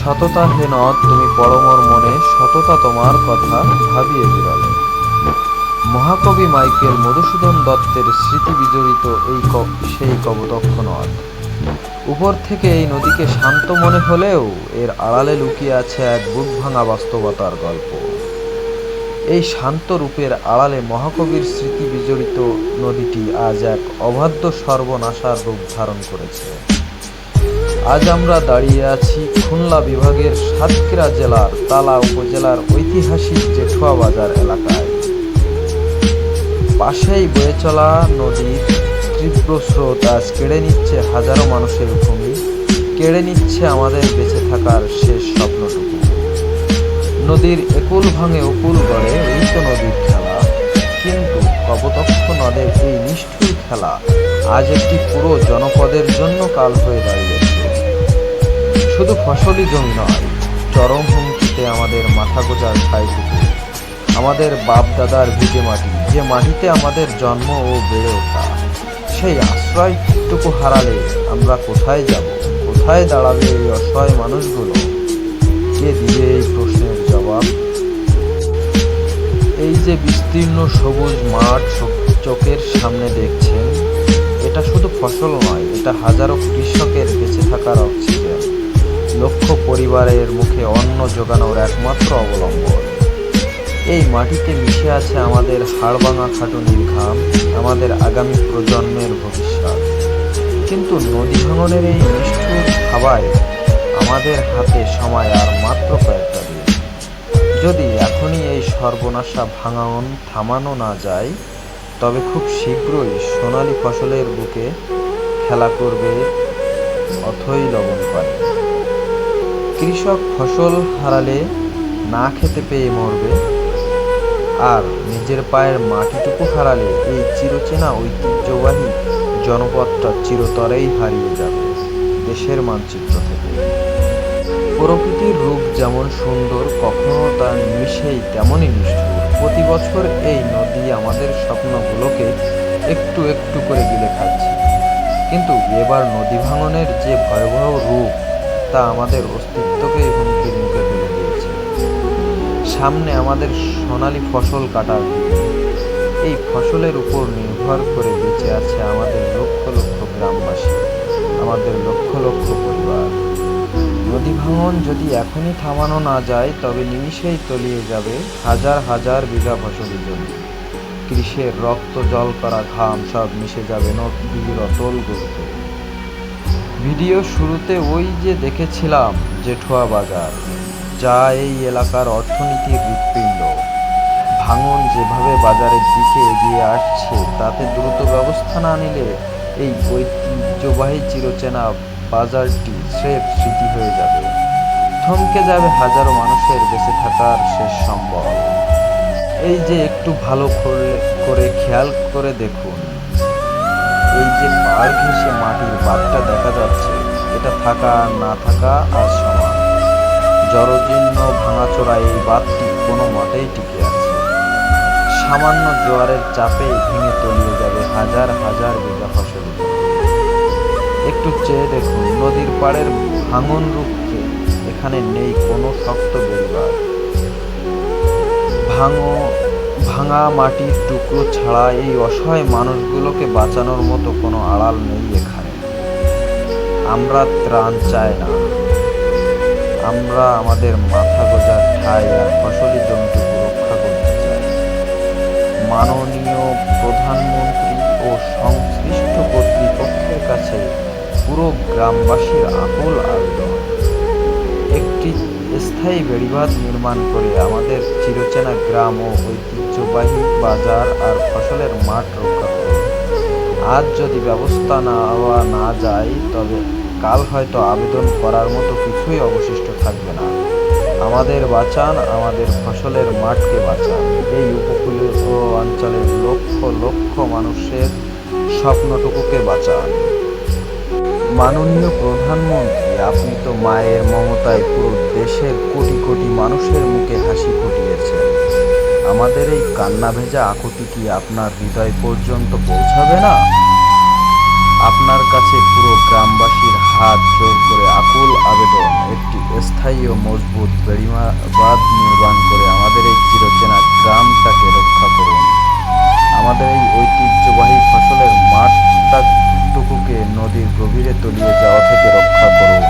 সততা হে নদ তুমি পড়ো মোর মনে, সততা তোমার কথা ভাবিয়ে বিরলে। মহাকবি মাইকেল মধুসূদন দত্তের স্মৃতি বিজড়িত সেই কপোতাক্ষ নদ। উপর থেকে এই নদীকে শান্ত মনে হলেও এর আড়ালে লুকিয়ে আছে এক বুক ভাঙা বাস্তবতার গল্প। এই শান্ত রূপের আড়ালে মহাকবির স্মৃতি বিজড়িত নদীটি আজ এক অবাধ্য সর্বনাশার রূপ ধারণ করেছে। আজ আমরা দাঁড়িয়ে আছি খুলনা বিভাগের সাতক্ষীরা জেলার তালা উপজেলার ঐতিহাসিক জেঠুয়া বাজার এলাকায়। পাশেই বয়ে চলা নদীর তীব্র স্রোত আজ কেড়ে নিচ্ছে হাজারো মানুষের ভূমি, কেড়ে নিচ্ছে আমাদের বেঁচে থাকার শেষ স্বপ্নটুকু। নদীর একুল ভাঙে উকুল গড়ে, এই তো নদীর খেলা। কিন্তু কপোতাক্ষ নদের এই নিষ্ঠুর খেলা আজ একটি পুরো জনপদের জন্য কাল হয়ে দাঁড়িয়েছে। শুধু ফসলি জমি নয়, চরম হুমকিতে আমাদের মাথা গোজার ঠাঁইটুকু, আমাদের বাপ দাদার ভিটে মাটি, যে মাটিতে আমাদের জন্ম ও বেড়ে ওঠা। সেই আশ্রয়টুকু হারালে আমরা কোথায় যাব? কোথায় দাঁড়াবে এই অসহায় মানুষগুলো? কে দিবে এই প্রশ্নের জবাব? এই যে বিস্তীর্ণ সবুজ মাঠ চোখের সামনে দেখছেন, এটা শুধু ফসল নয়, এটা হাজারো কৃষকের বেঁচে থাকার অক্সিজেন, লক্ষ পরিবারের মুখে অন্ন জোগানোর একমাত্র অবলম্বন। এই মাটিতে মিশে আছে আমাদের হাড়ভাঙা খাটুনির ঘাম, আমাদের আগামী প্রজন্মের ভবিষ্যৎ। কিন্তু নদী ভাঙনের এই নিষ্ঠুর হাওয়ায় আমাদের হাতে সময় আর মাত্র কয়েকটা দিন। যদি এখনই এই সর্বনাশা থামানো না যায়, তবে খুব শীঘ্রই সোনালী ফসলের বুকে খেলা করবে অথই লবণ পানি। কৃষক ফসল হারালে না খেতে পেয়ে মরবে, আর নিজের পায়ের মাটিটুকু হারালে এই চিরচেনা ঐতিহ্যবাহী জনপদটা চিরতরেই হারিয়ে যাবে দেশের মানচিত্র থেকে। প্রকৃতির রূপ যেমন সুন্দর, কখনো তার নিমিষেই তেমনই নিষ্ঠুর। প্রতি বছর এই নদী আমাদের স্বপ্নগুলোকে একটু একটু করে গিলে খাচ্ছে। কিন্তু এবার নদী ভাঙনের যে ভয়াবহ রূপ, তা আমাদের অস্তিত্বকে হুমকির মুখে ফেলে দিয়েছে। সামনে আমাদের সোনালী ফসল কাটার দিন। এই ফসলের উপর নির্ভর করে বেঁচে আছে আমাদের লক্ষ লক্ষ গ্রামবাসী, আমাদের লক্ষ লক্ষ পরিবার। নদী ভাঙন যদি এখনই থামানো না যায়, তবে নিমিষেই তলিয়ে যাবে হাজার হাজার বিঘা ফসলি জমি। কৃষের রক্ত জল করা ঘাম সব মিশে যাবে নদীর অতল গর্তে। ভিডিও শুরুতে ওই যে দেখেছিলাম জেঠুয়া বাজার, যা এই এলাকার অর্থনীতির হৃৎপিণ্ড। ভাঙন যেভাবে বাজারের দিকে এগিয়ে আসছে, তাতে দ্রুত ব্যবস্থা না নিলে এই ঐতিহ্যবাহী চিরচেনা বাজারটি স্রেফ স্মৃতি হয়ে যাবে। থমকে যাবে হাজারো মানুষের বেঁচে থাকার শেষ সম্বল। এই যে একটু ভালো করে খেয়াল করে দেখুন, এই যে পাড় ঘেঁষে মাটির বাঁধটা দেখা যাচ্ছে, এটা থাকা আর না থাকা আজ সমান। জরাজীর্ণ ভাঙাচোরা এই বাঁধটি কোনো মতেই টিকে আছে। সামান্য জোয়ারের চাপেই ভেঙে তলিয়ে যাবে হাজার হাজার বিঘা ফসল। একটু চেয়ে দেখুন নদীর পাড়ের ভাঙন রূপকে। এখানে নেই কোনো শক্ত বেড়িবাঁধ। ভাঙা মাটির টুকরো ছাড়া এই অসহায় মানুষগুলোকে বাঁচানোর মতো কোনো আড়াল নেই এখানে। আমরা ত্রাণ চাই না, আমরা আমাদের মাথা গোজার ঠাঁই আর ফসলি জমিটুকু রক্ষা করতে চাই। মাননীয় প্রধানমন্ত্রী ও সংশ্লিষ্ট কর্তৃপক্ষের কাছে পুরো গ্রামবাসীর আকুল আবেদন, একটি স্থায়ী বেড়িবাঁধ নির্মাণ করে আমাদের চিরচেনা গ্রাম ও ঐতিহ্যবাহী বাজার আর ফসলের মাঠ রক্ষা করুন। আজ যদি ব্যবস্থা নেওয়া না যায়, তবে কাল হয়তো আবেদন করার মতো কিছুই অবশিষ্ট থাকবে না। আমাদের বাঁচান, আমাদের ফসলের মাঠকে বাঁচান, এই উপকূলীয় অঞ্চলের লক্ষ লক্ষ মানুষের স্বপ্নটুকুকে বাঁচান। মাননীয় প্রধানমন্ত্রী, আপনি তো মায়ের মমতায় পুরো দেশের কোটি কোটি মানুষের মুখে হাসি ফুটিয়েছেন। আমাদের এই কান্না ভেজা আকুতি কি আপনার হৃদয় পর্যন্ত পৌঁছাবে না? আপনার কাছে পুরো গ্রামবাসীর হাত জোর করে আকুল আবেদন, একটি স্থায়ী ও মজবুত বেড়িবাঁধ নির্মাণ করে আমাদের এই চিরচেনা গ্রামটাকে রক্ষা করুন। আমাদের এই ঐতিহ্যবাহী ফসলের মাঠটুকুকে নদীর গভীরে তলিয়ে যাওয়া থেকে রক্ষা করুন।